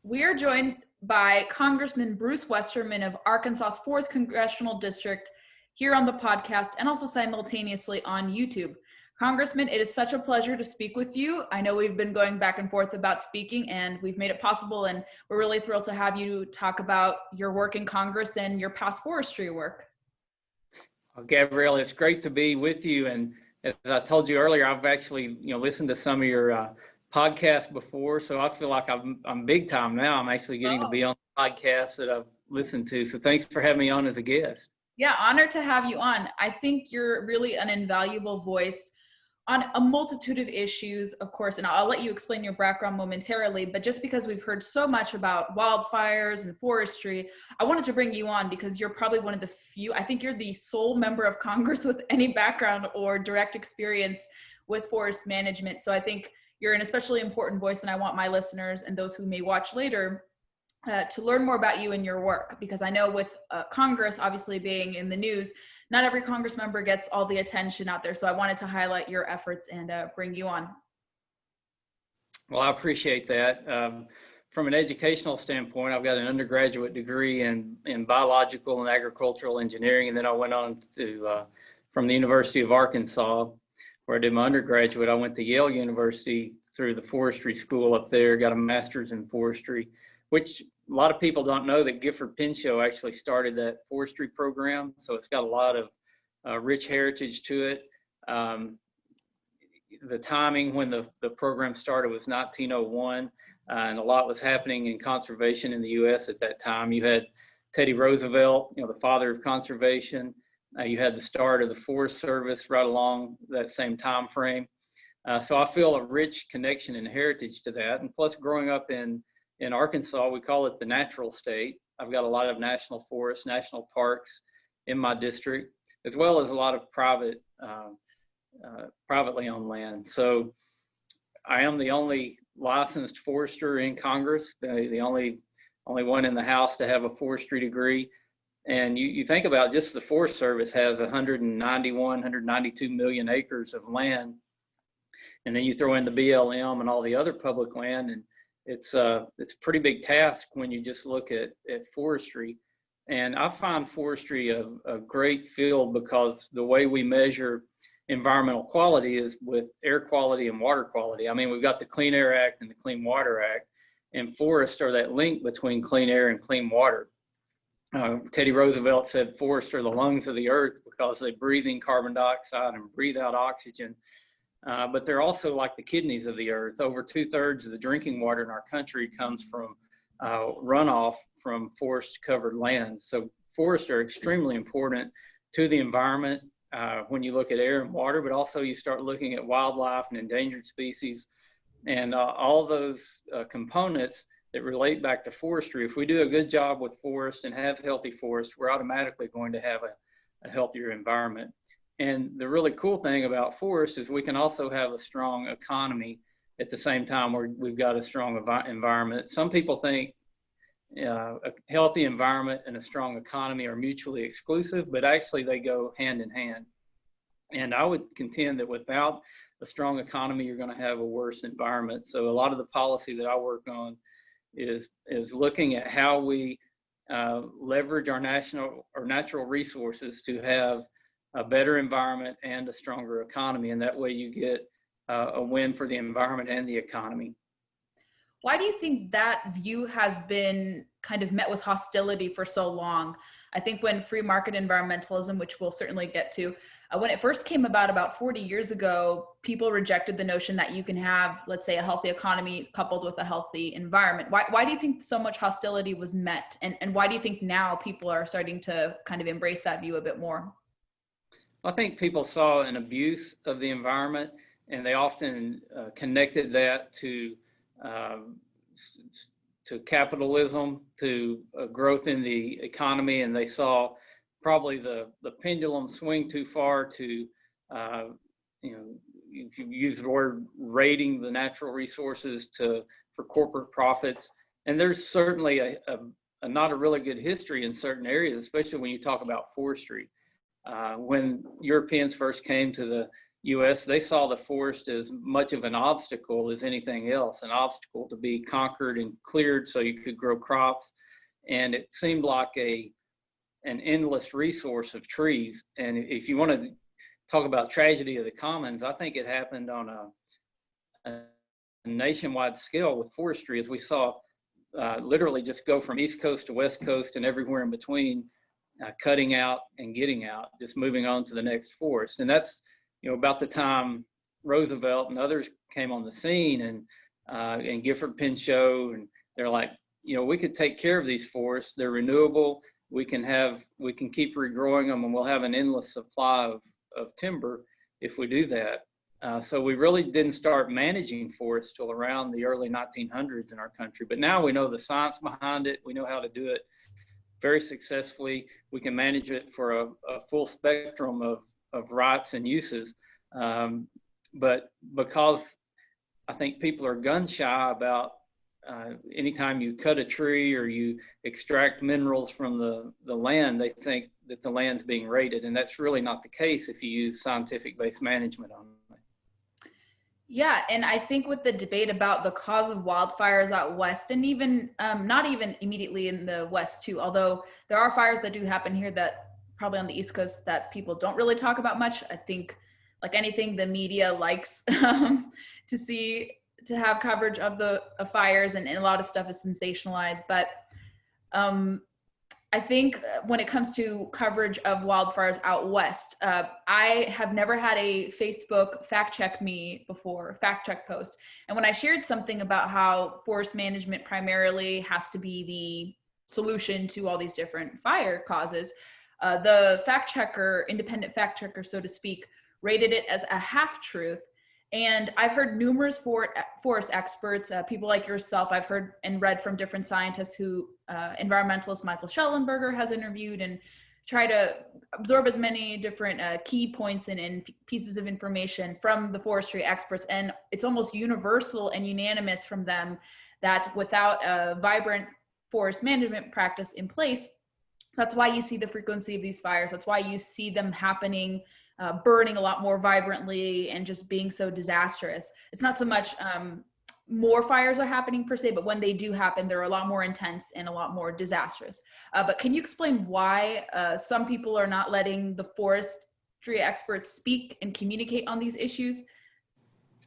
We are joined by Congressman Bruce Westerman of Arkansas's 4th Congressional District here on the podcast and also simultaneously on YouTube. Congressman, it is such a pleasure to speak with you. I know we've been going back and forth about speaking and we've made it possible, and we're really thrilled to have you talk about your work in Congress and your past forestry work. Well, Gabrielle, it's great to be with you. And as I told you earlier, I've actually listened to some of your podcasts before, so I feel like I'm big time now. I'm actually getting to be on the podcast that I've listened to. So thanks for having me on as a guest. Yeah, honored to have you on. I think you're really an invaluable voice on a multitude of issues, of course, and I'll let you explain your background momentarily, but just because we've heard so much about wildfires and forestry, I wanted to bring you on because you're probably one of the few, I think you're the sole member of Congress with any background or direct experience with forest management. So I think you're an especially important voice, and I want my listeners and those who may watch later to learn more about you and your work, because I know with Congress obviously being in the news, not every Congress member gets all the attention out there. So I wanted to highlight your efforts and bring you on. Well, I appreciate that. From an educational standpoint, I've got an undergraduate degree in biological and agricultural engineering, and then I went on to from the University of Arkansas, where I did my undergraduate. I went to Yale University through the forestry school up there, got a master's in forestry, which a lot of people don't know that Gifford Pinchot actually started that forestry program. So it's got a lot of rich heritage to it. The timing when the program started was 1901, and a lot was happening in conservation in the U.S. at that time. You had Teddy Roosevelt, the father of conservation. You had the start of the Forest Service right along that same time frame. So I feel a rich connection and heritage to that. And plus, growing up in Arkansas, we call it the natural state. I've got a lot of national forests, national parks in my district, as well as a lot of privately owned land. So I am the only licensed forester in Congress, the only one in the House to have a forestry degree. And you think about just the Forest Service has 192 million acres of land. And then you throw in the BLM and all the other public land, and it's a pretty big task when you just look at forestry. And I find forestry a great field because the way we measure environmental quality is with air quality and water quality. I mean, we've got the Clean Air Act and the Clean Water Act, and forests are that link between clean air and clean water. Teddy Roosevelt said forests are the lungs of the earth because they breathe in carbon dioxide and breathe out oxygen. But they're also like the kidneys of the earth. Over 2/3 of the drinking water in our country comes from runoff from forest-covered land. So forests are extremely important to the environment when you look at air and water, but also you start looking at wildlife and endangered species and all those components that relate back to forestry. If we do a good job with forests and have healthy forests, we're automatically going to have a healthier environment. And the really cool thing about forests is we can also have a strong economy at the same time where we've got a strong environment. Some people think a healthy environment and a strong economy are mutually exclusive, but actually they go hand in hand. And I would contend that without a strong economy, you're going to have a worse environment. So a lot of the policy that I work on is looking at how we leverage our natural resources to have a better environment and a stronger economy. And that way you get a win for the environment and the economy. Why do you think that view has been kind of met with hostility for so long? I think when free market environmentalism, which we'll certainly get to, when it first came about 40 years ago, people rejected the notion that you can have, let's say, a healthy economy coupled with a healthy environment. Why do you think so much hostility was met? And why do you think now people are starting to kind of embrace that view a bit more? I think people saw an abuse of the environment, and they often connected that to capitalism, to growth in the economy, and they saw probably the pendulum swing too far to, if you use the word raiding the natural resources for corporate profits. And there's certainly not a really good history in certain areas, especially when you talk about forestry. When Europeans first came to the US, they saw the forest as much of an obstacle as anything else, an obstacle to be conquered and cleared so you could grow crops. And it seemed like an endless resource of trees. And if you want to talk about tragedy of the commons, I think it happened on a nationwide scale with forestry, as we saw literally just go from East Coast to West Coast and everywhere in between, cutting out and getting out, just moving on to the next forest. And that's, about the time Roosevelt and others came on the scene, and Gifford Pinchot, and they're like, we could take care of these forests. They're renewable. We can keep regrowing them, and we'll have an endless supply of timber if we do that. So we really didn't start managing forests till around the early 1900s in our country. But now we know the science behind it. We know how to do it very successfully. We can manage it for a full spectrum of rights and uses. But because I think people are gun shy about anytime you cut a tree or you extract minerals from the land, they think that the land's being raided. And that's really not the case if you use scientific-based management on it. Yeah, and I think with the debate about the cause of wildfires out west, and even not even immediately in the west too, although there are fires that do happen here that probably on the East Coast that people don't really talk about much. I think like anything, the media likes to have coverage of the fires, and a lot of stuff is sensationalized. But I think when it comes to coverage of wildfires out west, I have never had a Facebook fact check post. And when I shared something about how forest management primarily has to be the solution to all these different fire causes, the independent fact checker, so to speak, rated it as a half truth. And I've heard numerous forest experts, people like yourself, I've heard and read from different scientists who environmentalist Michael Schellenberger has interviewed, and try to absorb as many different key points and pieces of information from the forestry experts. And it's almost universal and unanimous from them that without a vibrant forest management practice in place, that's why you see the frequency of these fires. That's why you see them happening, burning a lot more vibrantly and just being so disastrous. It's not so much more fires are happening per se, but when they do happen, they're a lot more intense and a lot more disastrous. But can you explain why some people are not letting the forestry experts speak and communicate on these issues?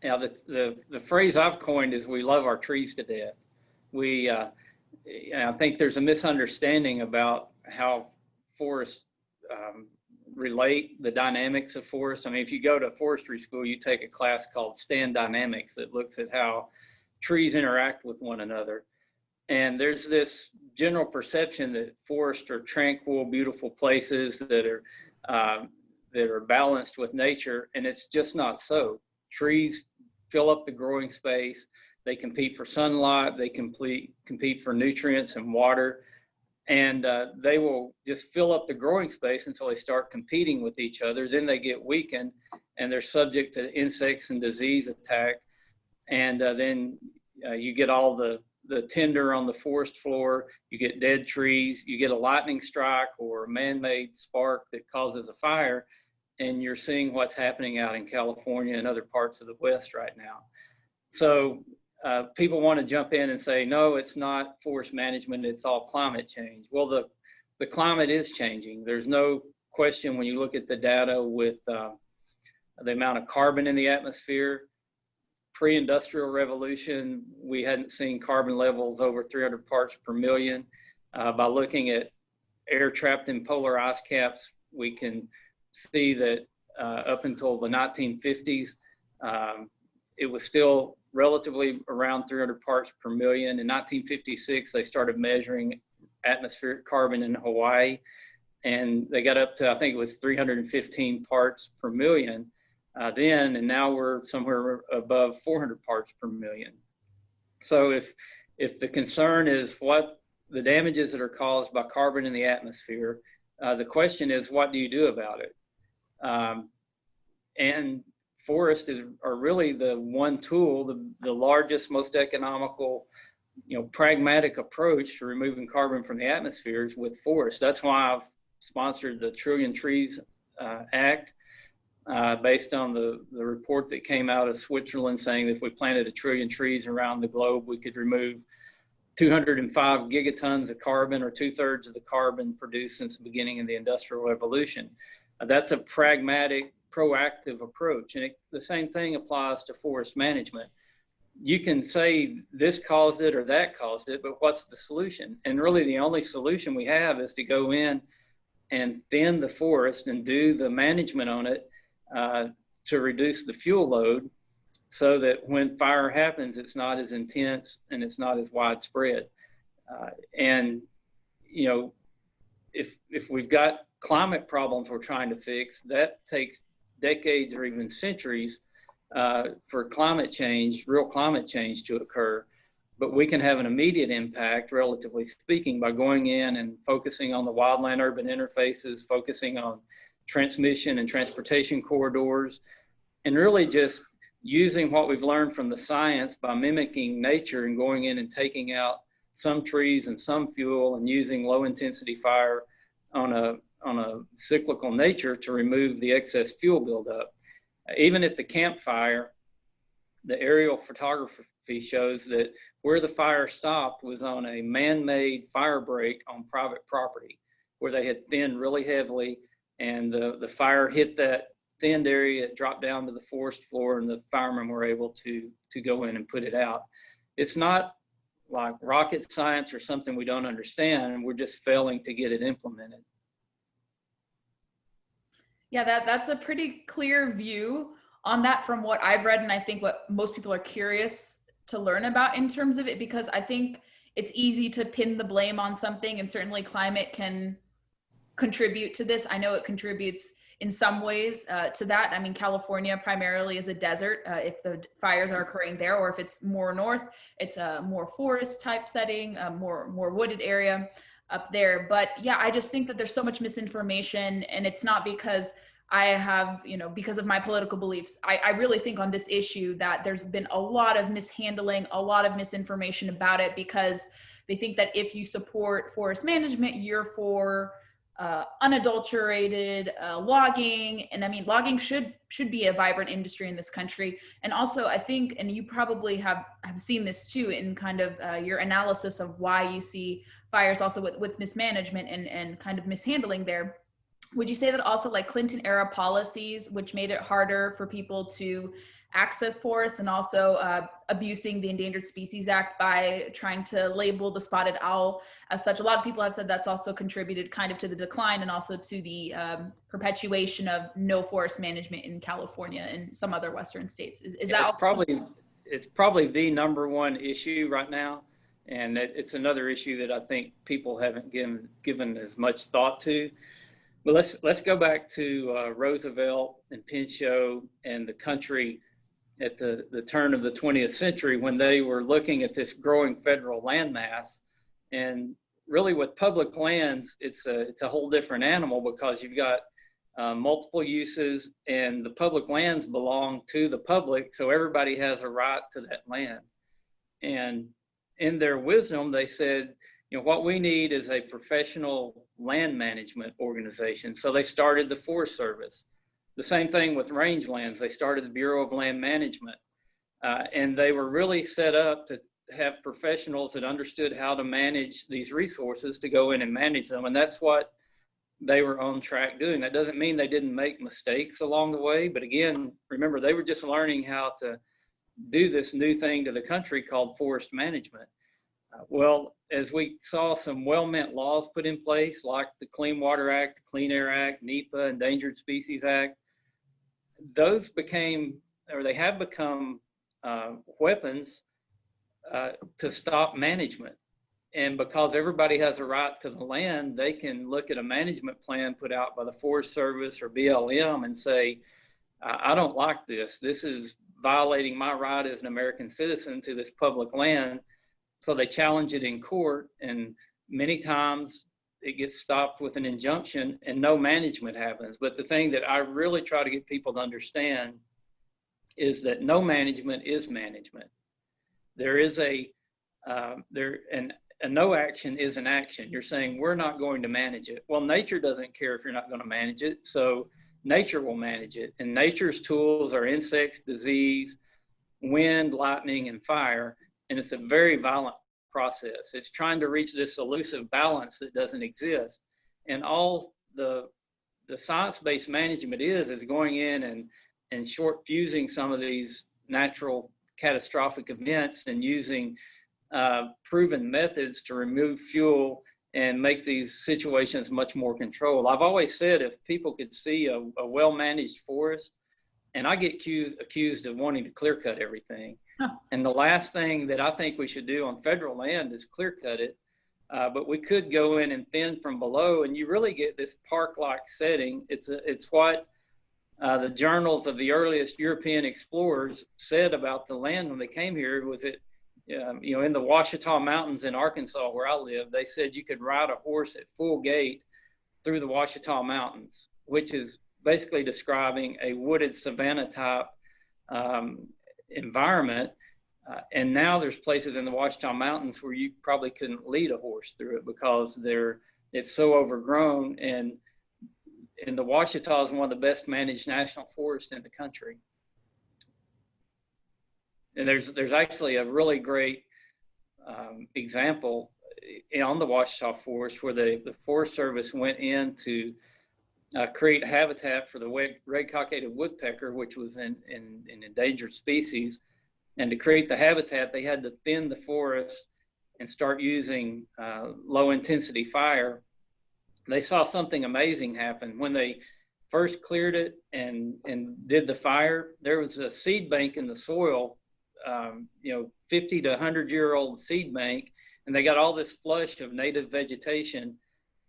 Yeah, the phrase I've coined is we love our trees to death. I think there's a misunderstanding about how forests relate, the dynamics of forests. I mean, if you go to forestry school, you take a class called stand dynamics that looks at how trees interact with one another. And there's this general perception that forests are tranquil, beautiful places that are balanced with nature, and it's just not so. Trees fill up the growing space. They compete for sunlight. They compete for nutrients and water. And they will just fill up the growing space until they start competing with each other. Then they get weakened and they're subject to insects and disease attack. And then you get all the tinder on the forest floor, you get dead trees, you get a lightning strike or a man-made spark that causes a fire. And you're seeing what's happening out in California and other parts of the West right now. So people want to jump in and say, no, it's not forest management, it's all climate change. Well, the climate is changing. There's no question when you look at the data with the amount of carbon in the atmosphere. Pre-industrial revolution, we hadn't seen carbon levels over 300 parts per million. By looking at air trapped in polar ice caps, we can see that up until the 1950s, it was still relatively around 300 parts per million. In 1956, they started measuring atmospheric carbon in Hawaii, and they got up to, I think it was 315 parts per million then, and now we're somewhere above 400 parts per million. So if the concern is what the damages that are caused by carbon in the atmosphere, the question is, what do you do about it? And forests are really the one tool, the largest, most economical, pragmatic approach to removing carbon from the atmosphere is with forests. That's why I've sponsored the Trillion Trees Act. based on the report that came out of Switzerland saying that if we planted 1 trillion trees around the globe, we could remove 205 gigatons of carbon, or 2/3 of the carbon produced since the beginning of the Industrial Revolution. That's a pragmatic, proactive approach. And the same thing applies to forest management. You can say this caused it or that caused it, but what's the solution? And really the only solution we have is to go in and thin the forest and do the management on it to reduce the fuel load, so that when fire happens, it's not as intense and it's not as widespread. And, you know, if we've got climate problems we're trying to fix, that takes decades or even centuries for climate change, real climate change to occur. But we can have an immediate impact, relatively speaking, by going in and focusing on the wildland-urban interfaces, focusing on transmission and transportation corridors, and really just using what we've learned from the science by mimicking nature and going in and taking out some trees and some fuel and using low intensity fire on a cyclical nature to remove the excess fuel buildup. Even at the campfire, the aerial photography shows that where the fire stopped was on a man-made fire break on private property, where they had thinned really heavily, and the fire hit that thinned area, it dropped down to the forest floor, and the firemen were able to go in and put it out. It's not like rocket science or something we don't understand, and we're just failing to get it implemented. Yeah, that's a pretty clear view on that from what I've read, and I think what most people are curious to learn about in terms of it, because I think it's easy to pin the blame on something, and certainly climate can contribute to this. I know it contributes in some ways to that. I mean, California primarily is a desert. If the fires are occurring there, or if it's more north, it's a more forest type setting, a more wooded area up there. But yeah, I just think that there's so much misinformation, and it's not because I have, because of my political beliefs. I really think on this issue that there's been a lot of mishandling, a lot of misinformation about it, because they think that if you support forest management, you're for unadulterated logging. And I mean, logging should be a vibrant industry in this country. And also I think, and you probably have seen this too in kind of your analysis of why you see fires also with mismanagement and kind of mishandling there. Would you say that also like Clinton era policies, which made it harder for people to access forests, and also abusing the Endangered Species Act by trying to label the spotted owl as such, a lot of people have said that's also contributed kind of to the decline and also to the perpetuation of no forest management in California and some other Western states. Is that it's probably the number one issue right now, and it's another issue that I think people haven't given as much thought to. But let's go back to Roosevelt and Pinchot and the country at the turn of the 20th century, when they were looking at this growing federal landmass. And really with public lands, it's a whole different animal, because you've got multiple uses, and the public lands belong to the public, so everybody has a right to that land. And in their wisdom, they said, what we need is a professional land management organization. So they started the Forest Service. The same thing with rangelands. They started the Bureau of Land Management. And they were really set up to have professionals that understood how to manage these resources, to go in and manage them. And that's what they were on track doing. That doesn't mean they didn't make mistakes along the way. But again, remember, they were just learning how to do this new thing to the country called forest management. Well, as we saw some well-meant laws put in place, like the Clean Water Act, the Clean Air Act, NEPA, Endangered Species Act, those they have become weapons to stop management. And because everybody has a right to the land, they can look at a management plan put out by the Forest Service or BLM and say, I don't like this. This is violating my right as an American citizen to this public land. So they challenge it in court, and many times it gets stopped with an injunction and no management happens. But the thing that I really try to get people to understand is that no management is management. There is a no action is an action. You're saying we're not going to manage it. Well, nature doesn't care if you're not going to manage it. So nature will manage it. And nature's tools are insects, disease, wind, lightning, and fire. And it's a very violent process. It's trying to reach this elusive balance that doesn't exist. And all the science-based management is going in and short fusing some of these natural catastrophic events and using proven methods to remove fuel and make these situations much more controlled. I've always said if people could see a well-managed forest, and I get accused of wanting to clear cut everything. Huh. And the last thing that I think we should do on federal land is clear cut it. But we could go in and thin from below, and you really get this park-like setting. It's what the journals of the earliest European explorers said about the land when they came here. Was it, in the Ouachita Mountains in Arkansas, where I live, they said you could ride a horse at full gait through the Ouachita Mountains, which is basically describing a wooded savanna type environment. And now there's places in the Ouachita Mountains where you probably couldn't lead a horse through it because it's so overgrown. And the Ouachita is one of the best managed national forests in the country. And there's actually a really great example on the Ouachita Forest where the Forest Service went in to create habitat for the red-cockaded woodpecker, which was an endangered species. And to create the habitat, they had to thin the forest and start using low-intensity fire. They saw something amazing happen. When they first cleared it and did the fire, there was a seed bank in the soil, 50 to 100-year-old seed bank, and they got all this flush of native vegetation.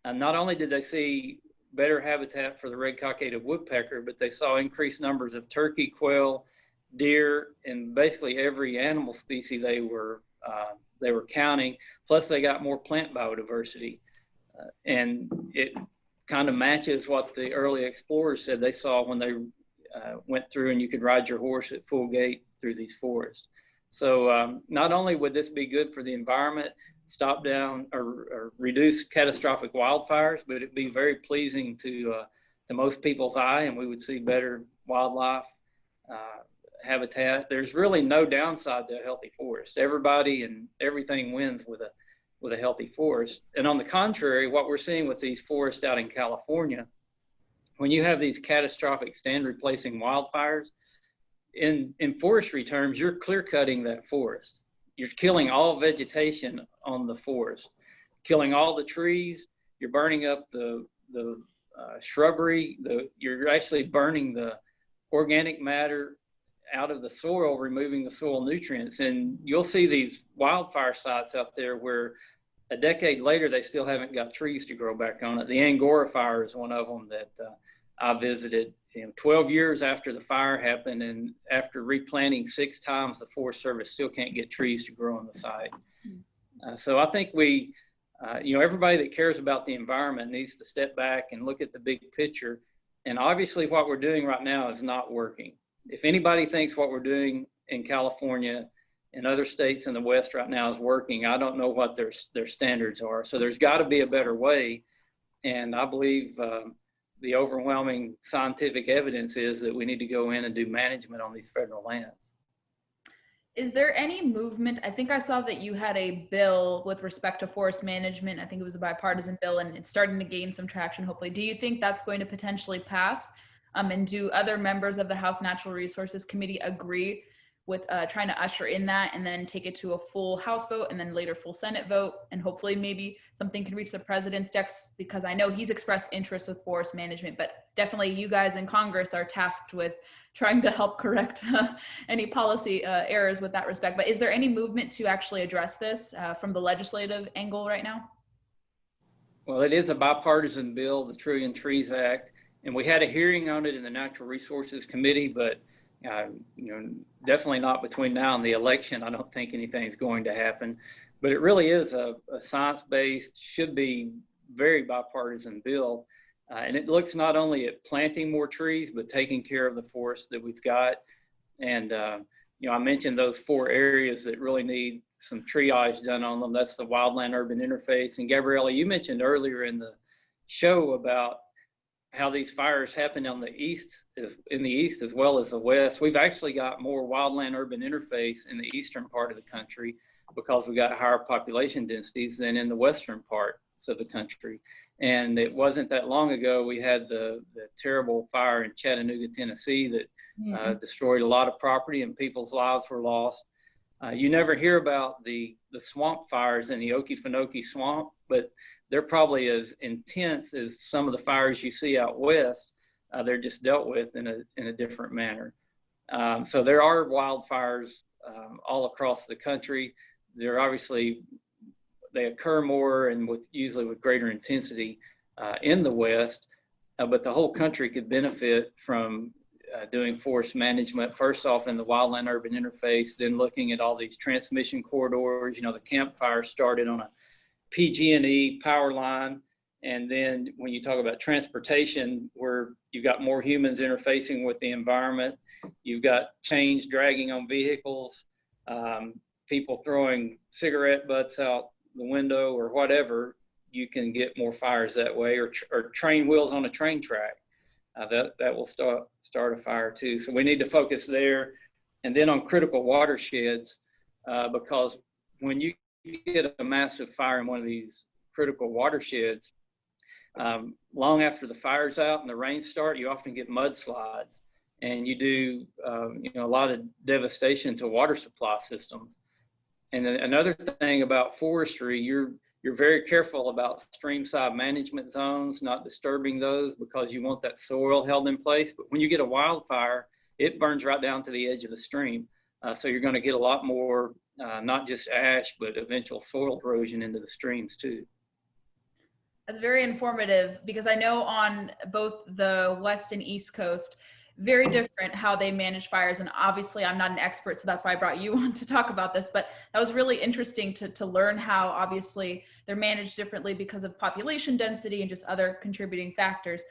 And not only did they see better habitat for the red-cockaded woodpecker, but they saw increased numbers of turkey, quail, deer, and basically every animal species they were counting. Plus they got more plant biodiversity. And it kind of matches what the early explorers said they saw when they went through and you could ride your horse at full gait through these forests. So not only would this be good for the environment, stop down or reduce catastrophic wildfires, but it'd be very pleasing to most people's eye, and we would see better wildlife habitat. There's really no downside to a healthy forest. Everybody and everything wins with a healthy forest. And on the contrary, what we're seeing with these forests out in California, when you have these catastrophic stand replacing wildfires, in forestry terms, you're clear cutting that forest. You're killing all vegetation on the forest, killing all the trees. You're burning up the shrubbery. You're actually burning the organic matter out of the soil, removing the soil nutrients. And you'll see these wildfire sites out there where a decade later, they still haven't got trees to grow back on it. The Angora fire is one of them that I visited 12 years after the fire happened, and after replanting 6 times, the Forest Service still can't get trees to grow on the site. So I think everybody that cares about the environment needs to step back and look at the big picture. And obviously what we're doing right now is not working. If anybody thinks what we're doing in California and other states in the West right now is working, I don't know what their standards are. So there's got to be a better way. And I believe the overwhelming scientific evidence is that we need to go in and do management on these federal lands. Is there any movement? I think I saw that you had a bill with respect to forest management. I think it was a bipartisan bill, and it's starting to gain some traction, hopefully. Do you think that's going to potentially pass? And do other members of the House Natural Resources Committee agree with trying to usher in that and then take it to a full House vote and then later full Senate vote? And hopefully maybe something can reach the president's desk, because I know he's expressed interest with forest management, but definitely you guys in Congress are tasked with trying to help correct any policy errors with that respect. But is there any movement to actually address this from the legislative angle right now? Well, it is a bipartisan bill, the Trillion Trees Act, and we had a hearing on it in the Natural Resources Committee, but definitely not between now and the election. I don't think anything's going to happen, but it really is a science-based, should be very bipartisan bill. And it looks not only at planting more trees, but taking care of the forest that we've got. And, I mentioned those 4 areas that really need some triage done on them. That's the wildland urban interface. And Gabriella, you mentioned earlier in the show about how these fires happen on the in the east as well as the west. We've actually got more wildland urban interface in the eastern part of the country because we got higher population densities than in the western parts of the country. And it wasn't that long ago we had the terrible fire in Chattanooga, Tennessee that destroyed a lot of property and people's lives were lost. You never hear about the swamp fires in the Okefenokee swamp, but they're probably as intense as some of the fires you see out west. They're just dealt with in a different manner. So there are wildfires all across the country. They're obviously, they occur more and usually with greater intensity in the west, but the whole country could benefit from doing forest management, first off in the wildland urban interface, then looking at all these transmission corridors. You know, the Camp Fire started on a PG&E power line. And then when you talk about transportation, where you've got more humans interfacing with the environment, you've got chains dragging on vehicles, people throwing cigarette butts out the window or whatever, you can get more fires that way, or train wheels on a train track. That will start a fire too. So we need to focus there. And then on critical watersheds, because when you get a massive fire in one of these critical watersheds, long after the fire's out and the rains start, you often get mudslides, and you do a lot of devastation to water supply systems. And then another thing about forestry, you're very careful about stream side management zones, not disturbing those because you want that soil held in place. But when you get a wildfire, it burns right down to the edge of the stream. So you're going to get a lot more, not just ash, but eventual soil erosion into the streams too. That's very informative, because I know on both the West and East Coast, very different how they manage fires. And obviously I'm not an expert, so that's why I brought you on to talk about this, but that was really interesting to learn how obviously they're managed differently because of population density and just other contributing factors.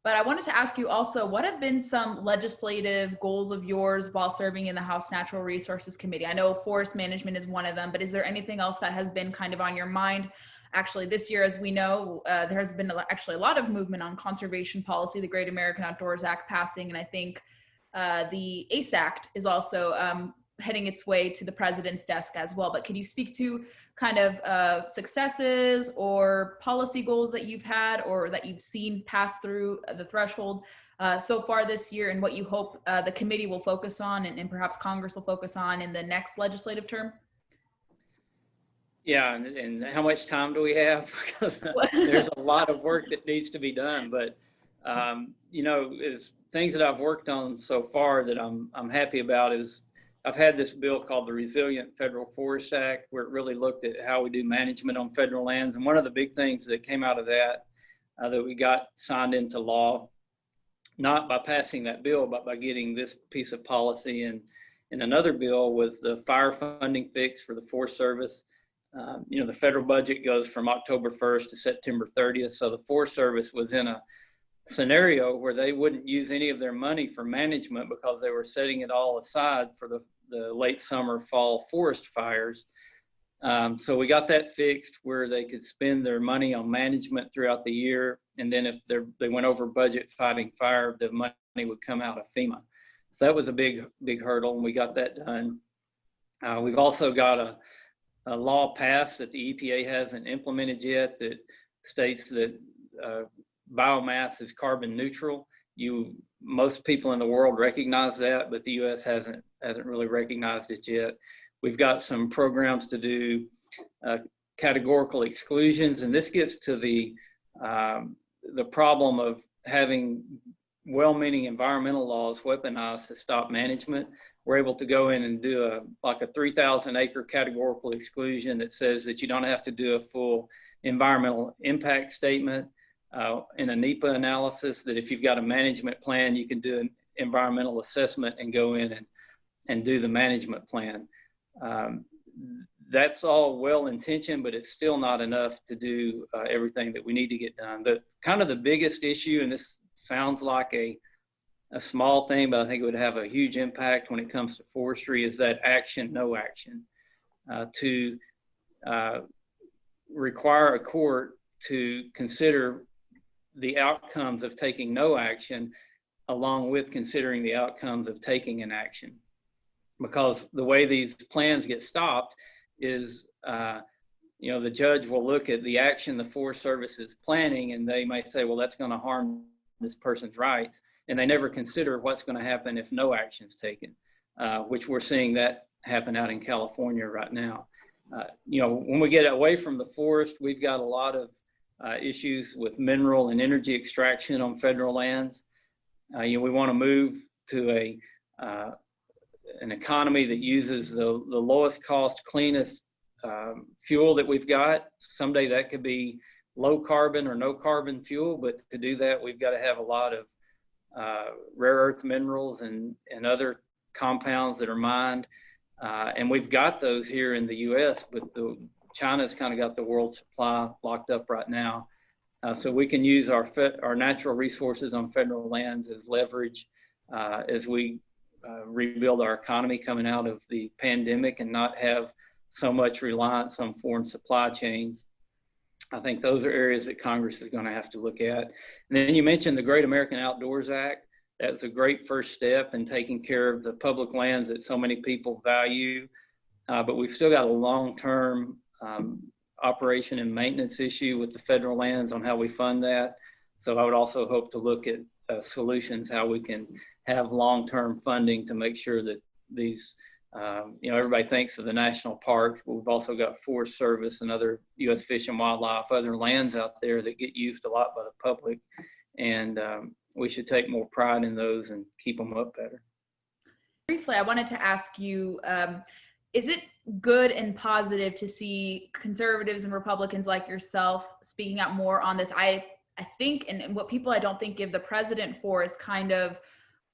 But I wanted to ask you also, what have been some legislative goals of yours while serving in the House Natural Resources Committee? I know forest management is one of them, but is there anything else that has been kind of on your mind? Actually, this year, as we know, there has been actually a lot of movement on conservation policy, the Great American Outdoors Act passing, and I think the ACE Act is also heading its way to the president's desk as well. But could you speak to kind of successes or policy goals that you've had or that you've seen pass through the threshold so far this year, and what you hope the committee will focus on and perhaps Congress will focus on in the next legislative term? Yeah, and how much time do we have? Because there's a lot of work that needs to be done. But is things that I've worked on so far that I'm happy about is I've had this bill called the Resilient Federal Forest Act, where it really looked at how we do management on federal lands. And one of the big things that came out of that that we got signed into law, not by passing that bill, but by getting this piece of policy in another bill, was the fire funding fix for the Forest Service. The federal budget goes from October 1st to September 30th. So the Forest Service was in a scenario where they wouldn't use any of their money for management because they were setting it all aside for the late summer, fall forest fires. So we got that fixed where they could spend their money on management throughout the year. And then if they went over budget fighting fire, the money would come out of FEMA. So that was a big hurdle, and we got that done. We've also got a law passed that the EPA hasn't implemented yet that states that biomass is carbon neutral. Most people in the world recognize that, but the U.S. hasn't really recognized it yet. We've got some programs to do categorical exclusions, and this gets to the problem of having well-meaning environmental laws weaponized to stop management. We're able to go in and do a 3,000 acre categorical exclusion that says that you don't have to do a full environmental impact statement in a NEPA analysis, that if you've got a management plan, you can do an environmental assessment and go in and do the management plan. That's all well-intentioned, but it's still not enough to do everything that we need to get done. Kind of the biggest issue, and this sounds like a small thing, but I think it would have a huge impact when it comes to forestry, is that action, no action. To require a court to consider the outcomes of taking no action along with considering the outcomes of taking an action. Because the way these plans get stopped is, the judge will look at the action the Forest Service is planning, and they might say, well, that's going to harm this person's rights. And they never consider what's going to happen if no action is taken, which we're seeing that happen out in California right now. When we get away from the forest, we've got a lot of issues with mineral and energy extraction on federal lands. We want to move to an economy that uses the lowest cost, cleanest fuel that we've got. Someday that could be low carbon or no carbon fuel, but to do that, we've got to have a lot of rare earth minerals and other compounds that are mined. And we've got those here in the US, but China's kind of got the world supply locked up right now. So we can use our natural resources on federal lands as leverage as we rebuild our economy coming out of the pandemic and not have so much reliance on foreign supply chains. I think those are areas that Congress is going to have to look at. And then you mentioned the Great American Outdoors Act. That's a great first step in taking care of the public lands that so many people value. But we've still got a long-term operation and maintenance issue with the federal lands on how we fund that. So I would also hope to look at solutions, how we can have long-term funding to make sure that these, everybody thinks of the national parks, but we've also got Forest Service and other U.S. Fish and Wildlife, other lands out there that get used a lot by the public. And we should take more pride in those and keep them up better. Briefly, I wanted to ask you, is it good and positive to see conservatives and Republicans like yourself speaking out more on this? I think, and what people I don't think give the president for is kind of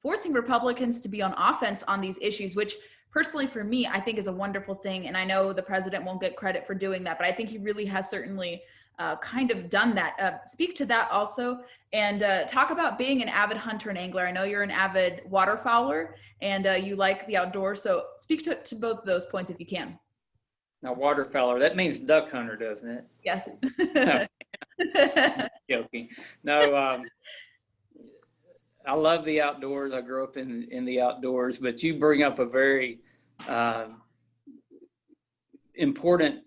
forcing Republicans to be on offense on these issues, which personally for me, I think is a wonderful thing. And I know the president won't get credit for doing that, but I think he really has certainly kind of done that. Speak to that also, and talk about being an avid hunter and angler. I know you're an avid waterfowler and you like the outdoors. So speak to both of those points if you can. Now, waterfowler, that means duck hunter, doesn't it? Yes. Joking. No, I love the outdoors. I grew up in the outdoors, but you bring up a very important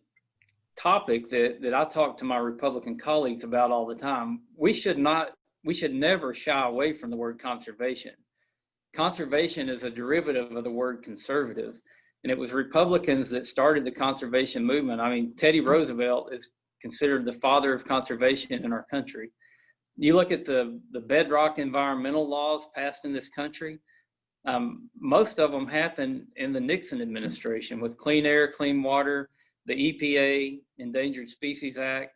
topic that I talk to my Republican colleagues about all the time. We should never shy away from the word conservation. Conservation is a derivative of the word conservative. And it was Republicans that started the conservation movement. I mean, Teddy Roosevelt is considered the father of conservation in our country. You look at the bedrock environmental laws passed in this country, most of them happened in the Nixon administration with Clean Air, Clean Water, the EPA, Endangered Species Act,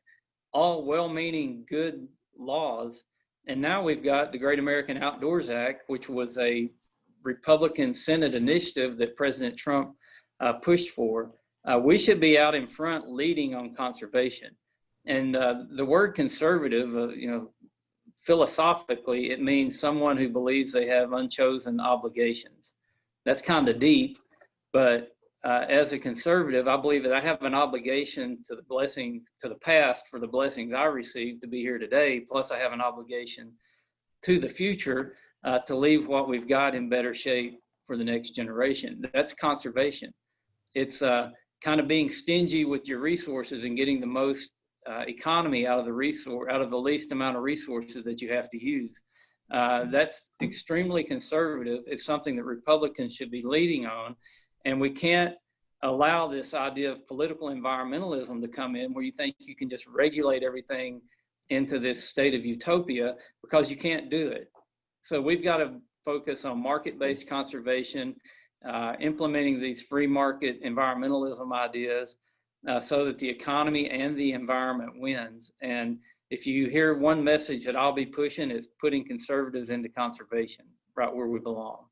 all well-meaning good laws. And now we've got the Great American Outdoors Act, which was a Republican Senate initiative that President Trump pushed for. We should be out in front leading on conservation. And the word conservative, philosophically, it means someone who believes they have unchosen obligations. That's kind of deep, but as a conservative, I believe that I have an obligation to the past for the blessings I received to be here today. Plus I have an obligation to the future to leave what we've got in better shape for the next generation. That's conservation. It's kind of being stingy with your resources and getting the most economy out of the least amount of resources that you have to use. That's extremely conservative. It's something that Republicans should be leading on. And we can't allow this idea of political environmentalism to come in where you think you can just regulate everything into this state of utopia, because you can't do it. So we've got to focus on market-based conservation, implementing these free market environmentalism ideas so that the economy and the environment wins. And if you hear one message that I'll be pushing, is putting conservatives into conservation, right where we belong.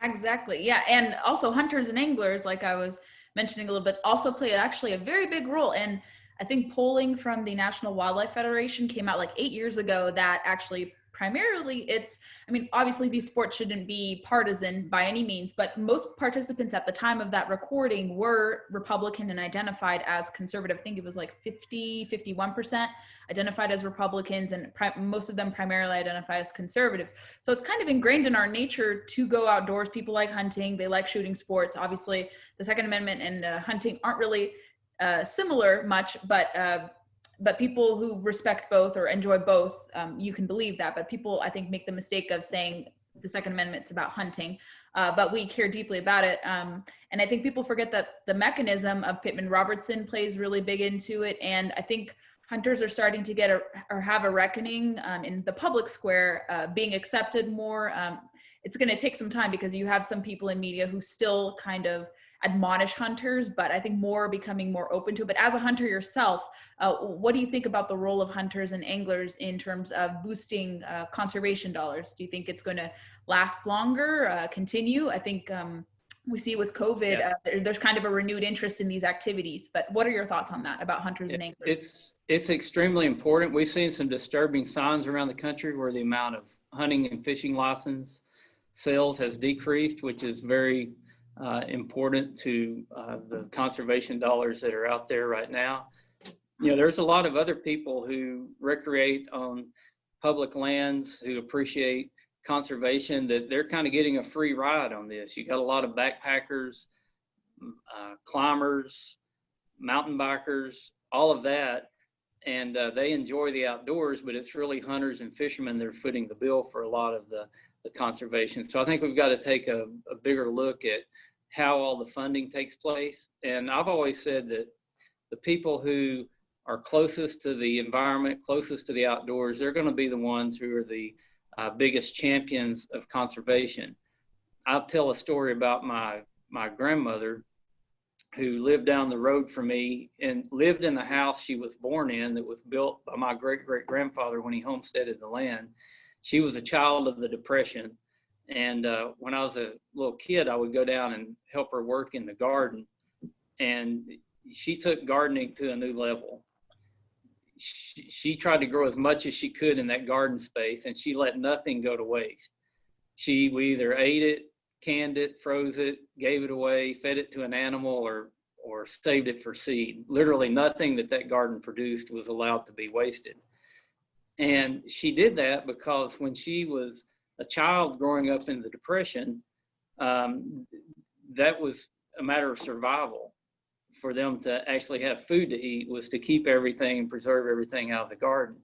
Exactly. Yeah. And also hunters and anglers, like I was mentioning a little bit, also play actually a very big role. And I think polling from the National Wildlife Federation came out like 8 years ago that actually primarily it's, I mean, obviously these sports shouldn't be partisan by any means, but most participants at the time of that recording were Republican and identified as conservative. I think it was like 51% identified as Republicans, and most of them primarily identify as conservatives. So it's kind of ingrained in our nature to go outdoors. People like hunting, they like shooting sports. Obviously the Second Amendment and hunting aren't really similar much, but people who respect both or enjoy both, you can believe that. But people, I think, make the mistake of saying the Second Amendment's about hunting, but we care deeply about it. And I think people forget that the mechanism of Pittman-Robertson plays really big into it. And I think hunters are starting to get or have a reckoning in the public square, being accepted more. It's going to take some time because you have some people in media who still kind of admonish hunters, but I think more are becoming more open to it. But as a hunter yourself, what do you think about the role of hunters and anglers in terms of boosting conservation dollars? Do you think it's going to last longer, continue? I think we see with COVID, there's kind of a renewed interest in these activities, but what are your thoughts on that about hunters and anglers? It's extremely important. We've seen some disturbing signs around the country where the amount of hunting and fishing license sales has decreased, which is very important to the conservation dollars that are out there right now. You know, there's a lot of other people who recreate on public lands, who appreciate conservation, that they're kind of getting a free ride on this. You got a lot of backpackers, climbers, mountain bikers, all of that, and they enjoy the outdoors, but it's really hunters and fishermen that are footing the bill for a lot of the conservation. So I think we've got to take a bigger look at how all the funding takes place. And I've always said that the people who are closest to the environment, closest to the outdoors, they're going to be the ones who are the biggest champions of conservation. I'll tell a story about my grandmother, who lived down the road from me and lived in the house she was born in, that was built by my great-great-grandfather when he homesteaded the land. She was a child of the Depression. And when I was a little kid, I would go down and help her work in the garden. And she took gardening to a new level. She tried to grow as much as she could in that garden space, and she let nothing go to waste. We either ate it, canned it, froze it, gave it away, fed it to an animal, or saved it for seed. Literally nothing that garden produced was allowed to be wasted. And she did that because when she was a child growing up in the Depression, that was a matter of survival. For them to actually have food to eat was to keep everything and preserve everything out of the garden.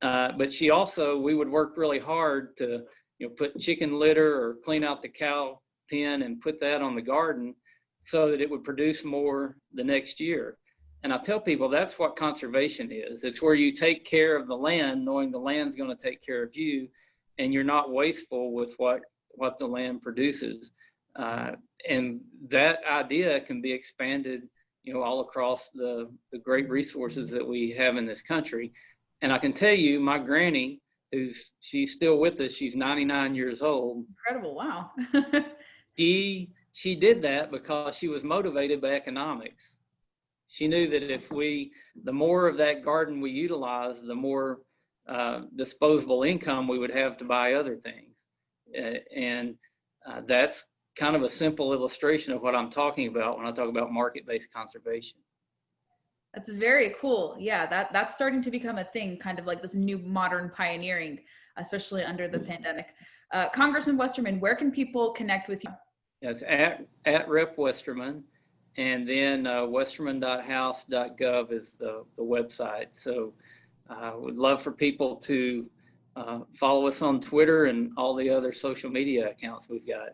But we would work really hard to, put chicken litter or clean out the cow pen and put that on the garden so that it would produce more the next year. And I tell people that's what conservation is. It's where you take care of the land, knowing the land's going to take care of you, and you're not wasteful with what the land produces. And that idea can be expanded, all across the great resources that we have in this country. And I can tell you, my granny, she's still with us, she's 99 years old. Incredible, wow. She did that because she was motivated by economics. She knew that the more of that garden we utilize, the more disposable income we would have to buy other things. And that's kind of a simple illustration of what I'm talking about when I talk about market-based conservation. That's very cool. Yeah, that's starting to become a thing, kind of like this new modern pioneering, especially under the pandemic. Congressman Westerman, where can people connect with you? It's at Rep Westerman, and then westerman.house.gov is the website. So I would love for people to follow us on Twitter and all the other social media accounts we've got.